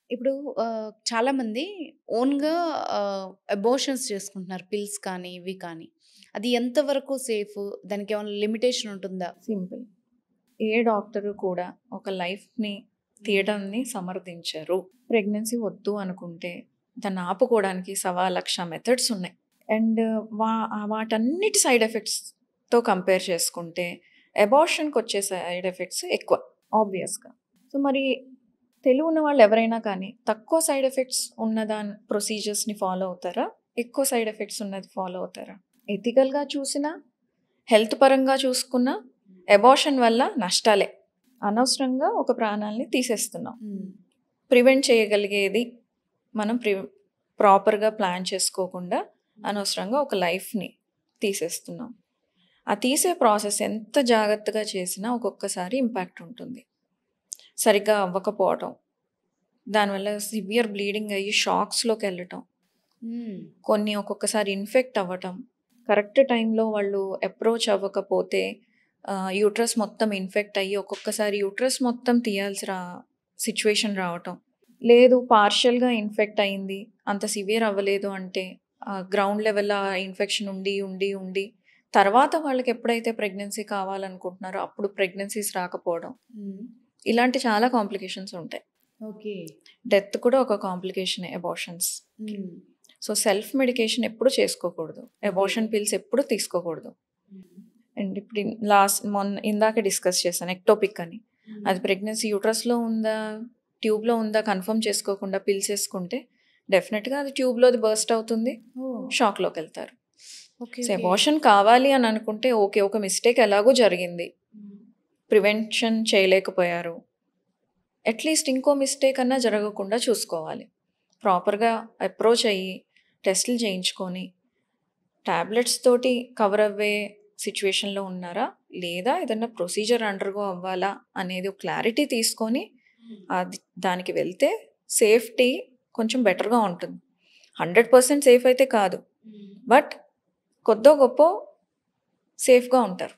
ఇప్పుడు చాలామంది ఓన్‌గా అబార్షన్స్ చేసుకుంటున్నారు. పిల్స్ కానీ, ఇవి కానీ. అది ఎంతవరకు సేఫు? దానికేమన్నా లిమిటేషన్ ఉంటుందా? సింపుల్. ఏ డాక్టరు కూడా ఒక లైఫ్‌ని తీయడాన్ని సమర్థించరు. ప్రెగ్నెన్సీ వద్దు అనుకుంటే దాన్ని ఆపుకోవడానికి సవా లక్ష మెథడ్స్ ఉన్నాయి. అండ్ వాటన్నిటి సైడ్ ఎఫెక్ట్స్‌తో కంపేర్ చేసుకుంటే అబార్షన్‌కొచ్చే సైడ్ ఎఫెక్ట్స్ ఎక్కువ ఆబ్వియస్‌గా. సో, మరి తెలివున్న వాళ్ళు ఎవరైనా కానీ తక్కువ సైడ్ ఎఫెక్ట్స్ ఉన్న ప్రొసీజర్స్‌ని ఫాలో అవుతారా? ఎక్కువ సైడ్ ఎఫెక్ట్స్ ఉన్నది ఫాలో అవుతారా? ఎథికల్‌గా చూసినా, హెల్త్ పరంగా చూసుకున్నా అబార్షన్ వల్ల నష్టాలే. అనవసరంగా ఒక ప్రాణాల్ని తీసేస్తున్నాం. ప్రివెంట్ చేయగలిగేది మనం ప్రాపర్‌గా ప్లాన్ చేసుకోకుండా అనవసరంగా ఒక లైఫ్‌ని తీసేస్తున్నాం. ఆ తీసే ప్రాసెస్ ఎంత జాగ్రత్తగా చేసినా ఒక్కొక్కసారి ఇంపాక్ట్ ఉంటుంది. సరిగ్గా అవ్వకపోవటం, దానివల్ల సివియర్ బ్లీడింగ్ అయ్యి షాక్స్‌లోకెళ్ళటం, కొన్ని ఒక్కొక్కసారి ఇన్ఫెక్ట్ అవ్వటం, కరెక్ట్ టైంలో వాళ్ళు అప్రోచ్ అవ్వకపోతే యూట్రస్ మొత్తం ఇన్ఫెక్ట్ అయ్యి ఒక్కొక్కసారి యూట్రస్ మొత్తం తీయాల్సిన సిచ్యువేషన్ రావటం. లేదు పార్షియల్‌గా ఇన్ఫెక్ట్ అయింది, అంత సివియర్ అవ్వలేదు అంటే గ్రౌండ్ లెవెల్‌లో ఆ ఇన్ఫెక్షన్ ఉండి తర్వాత వాళ్ళకి ఎప్పుడైతే ప్రెగ్నెన్సీ కావాలనుకుంటున్నారో అప్పుడు ప్రెగ్నెన్సీస్ రాకపోవడం. ఇలాంటి చాలా కాంప్లికేషన్స్ ఉంటాయి. ఓకే. డెత్ కూడా ఒక కాంప్లికేషనే అబార్షన్స్. సో, సెల్ఫ్ మెడికేషన్ ఎప్పుడు చేసుకోకూడదు. అబార్షన్ పిల్స్ ఎప్పుడు తీసుకోకూడదు. అండ్ ఇప్పుడు ఇందాక డిస్కస్ చేశాను ఎక్టోపిక్ అని. అది ప్రెగ్నెన్సీ యూట్రస్‌లో ఉందా, ట్యూబ్‌లో ఉందా కన్ఫర్మ్ చేసుకోకుండా పిల్స్ ఏసుకుంటే డెఫినెట్‌గా అది ట్యూబ్‌లోది బర్స్ట్ అవుతుంది. షాక్‌లోకెళ్తారు. ఓకే. సో, అబార్షన్ కావాలి అని అనుకుంటే ఓకే. ఒక మిస్టేక్ ఎలాగో జరిగింది. ప్రివెన్షన్ చేయలేకపోయారు. అట్‌లీస్ట్ ఇంకో మిస్టేక్ అన్నా జరగకుండా చూసుకోవాలి. ప్రాపర్‌గా అప్రోచ్ అయ్యి టెస్టులు చేయించుకొని టాబ్లెట్స్ తోటి కవర్ అవ్వే సిచ్యువేషన్‌లో ఉన్నారా? లేదా ఏదన్నా ప్రొసీజర్ అండర్‌గో అవ్వాలా? అనేది ఒక క్లారిటీ తీసుకొని దానికి వెళ్తే సేఫ్టీ కొంచెం బెటర్‌గా ఉంటుంది. 100% సేఫ్ అయితే కాదు. బట్ కొద్దో గొప్పో సేఫ్‌గా ఉంటారు.